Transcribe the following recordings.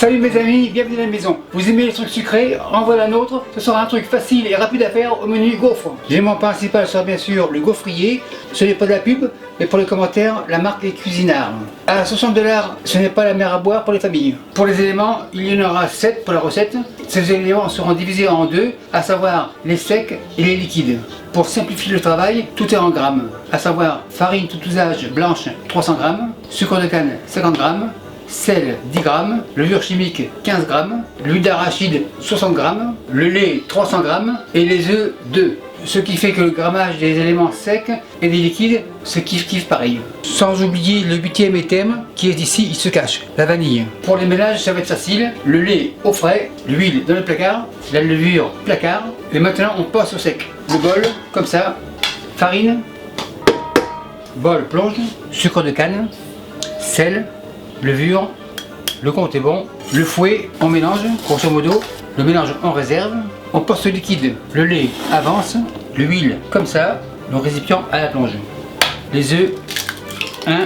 Salut mes amis, bienvenue dans la maison. Vous aimez les trucs sucrés? En voilà un autre. Ce sera un truc facile et rapide à faire au menu gaufre. L'élément principal sera bien sûr le gaufrier. Ce n'est pas de la pub, mais pour les commentaires, la marque est Cuisinart. À 60 $, ce n'est pas la mer à boire pour les familles. Pour les éléments, il y en aura 7 pour la recette. Ces éléments seront divisés en deux, à savoir les secs et les liquides. Pour simplifier le travail, tout est en grammes, à savoir farine tout usage blanche 300 g, sucre de canne 50 g, sel 10 g, levure chimique 15 g, l'huile d'arachide 60 g, le lait 300 g et les œufs 2. Ce qui fait que le grammage des éléments secs et des liquides se kiffe pareil. Sans oublier le 8e item qui est ici, il se cache, la vanille. Pour les mélanges ça va être facile, le lait au frais, l'huile dans le placard, la levure placard et maintenant on passe au sec. Le bol comme ça, farine, bol plonge, sucre de canne, sel, levure, le compte est bon, le fouet on mélange, grosso modo, le mélange on réserve, on passe au liquide, le lait avance, l'huile comme ça, le récipient à la plonge. Les œufs, 1,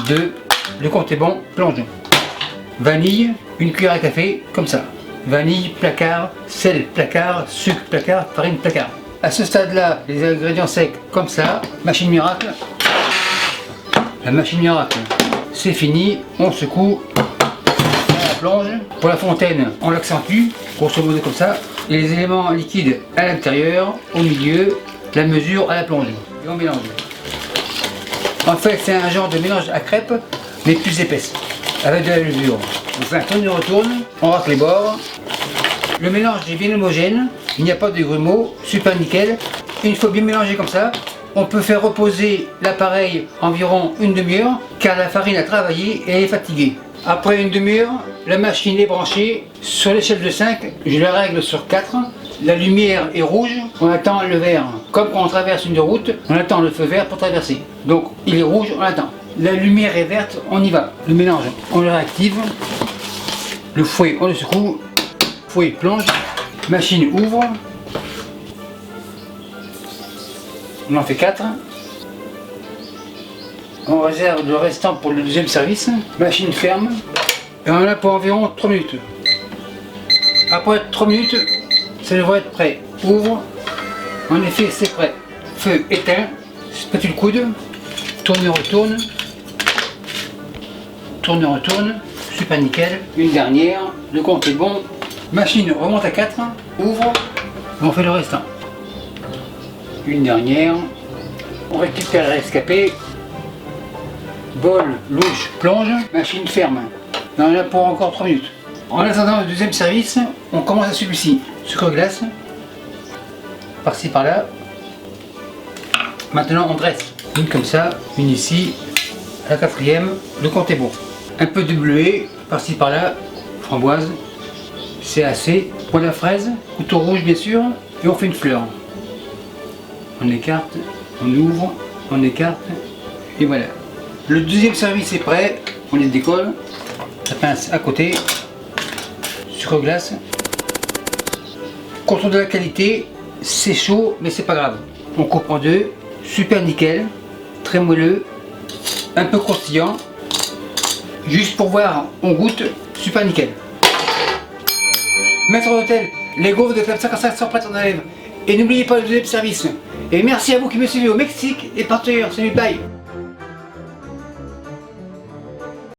2, le compte est bon, plonge. Vanille, une cuillère à café, comme ça. Vanille, placard, sel, placard, sucre, placard, farine, placard. À ce stade-là, les ingrédients secs, comme ça, machine miracle. La machine miracle, c'est fini, on secoue, on la plonge. Pour la fontaine, on l'accentue, grosso modo comme ça. Et les éléments liquides à l'intérieur, au milieu, la mesure à la plonge. Et on mélange. En fait, c'est un genre de mélange à crêpes, mais plus épaisse, avec de la levure. On fait un tourne-retourne, on rate les bords. Le mélange est bien homogène, il n'y a pas de grumeaux, super nickel. Une fois bien mélangé comme ça, on peut faire reposer l'appareil environ une demi-heure, car la farine a travaillé et elle est fatiguée. Après une demi-heure, la machine est branchée. Sur l'échelle de 5, je la règle sur 4. La lumière est rouge, on attend le vert. Comme quand on traverse une route, on attend le feu vert pour traverser. Donc il est rouge, on attend. La lumière est verte, on y va. Le mélange, on le réactive. Le fouet, on le secoue. Fouet plonge. Machine ouvre. On en fait 4. On réserve le restant pour le deuxième service. Machine ferme. Et on en a pour environ 3 minutes. Après 3 minutes, ça devrait être prêt. Ouvre. En effet, c'est prêt. Feu éteint. Spatule coude. Tourne, retourne. Tourne, retourne. Super nickel. Une dernière. Le compte est bon. Machine remonte à 4. Ouvre. Et on fait le restant. Une dernière. On récupère l'escapé. Bol, louche, plonge. Machine ferme. On en a pour encore 3 minutes. En attendant le deuxième service, on commence à celui-ci. Sucre glace. Par-ci, par-là. Maintenant, on dresse. Une comme ça, une ici. La 4e, le compte est bon. Un peu de bleuet, par-ci, par-là. Framboise. C'est assez. Pour la fraise, couteau rouge bien sûr. Et on fait une fleur. On écarte, on ouvre, on écarte. Et voilà. Le deuxième service est prêt. On les décolle. La pince à côté. Sucre glace. Contrôle de la qualité, c'est chaud mais c'est pas grave. On coupe en deux, super nickel, très moelleux, un peu croustillant. Juste pour voir, on goûte, super nickel. Maître d'hôtel, les gaufres de Club 55 sont prêtes en lèvres. Et n'oubliez pas le deuxième service. Et merci à vous qui me suivez au Mexique et partout ailleurs. Salut, bye.